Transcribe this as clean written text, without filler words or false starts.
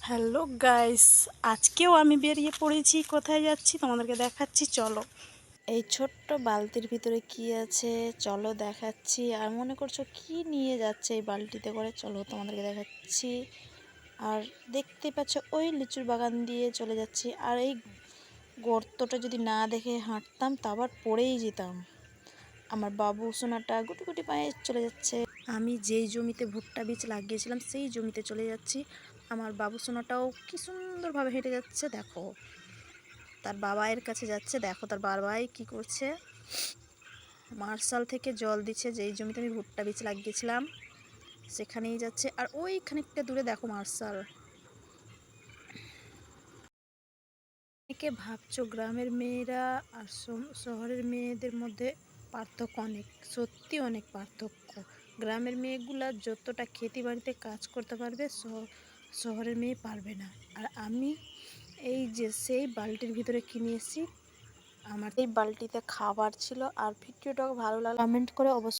Hello guys, আজকেও আমি বেরিয়ে পড়েছি। কোথায় যাচ্ছি তোমাদেরকে দেখাচ্ছি, চলো। এই ছোট্ট বালতির ভিতরে কি আছে চলো দেখাচ্ছি। আর মনে করছো কি নিয়ে যাচ্ছে এই বালতিতে করে, চলো তোমাদেরকে দেখাচ্ছি। আর দেখতে পাচ্ছ ওই লিচুর বাগান দিয়ে চলে যাচ্ছি। আর এই গর্তটা যদি না দেখে হাঁটতাম তা আবার পড়েই যেতাম। আমার বাবু সোনাটা গুটি গুটি পায়ে চলে যাচ্ছে। আমি যেই জমিতে ভুট্টা বীজ লাগিয়েছিলাম সেই জমিতে চলে যাচ্ছি। আমার বাবু সোনাটাও কি সুন্দরভাবে হেঁটে যাচ্ছে, দেখো তার বাবাইয়ের কাছে যাচ্ছে। দেখো তার বাবাই কি করছে, মার্শাল থেকে জল দিচ্ছে। যেই জমিতে আমি ভুট্টা বীজ লাগিয়েছিলাম সেখানেই যাচ্ছে। আর ওই খানিকটা দূরে দেখো মার্শাল। অনেকে ভাবছো গ্রামের মেয়েরা আর শহরের মেয়েদের মধ্যে পার্থক্য অনেক, সত্যি অনেক পার্থক্য। গ্রামের মেয়েগুলা যতটা খেতে বাড়িতে কাজ করতে পারবে শহরের মেয়ে পারবে না। আর আমি এই যে সেই বালতির ভিতরে কিনে এসেছি, আমার এই বালতিতে খাবার ছিল। আর ভিডিওটাও ভালো লাগলো কমেন্ট করে অবশ্যই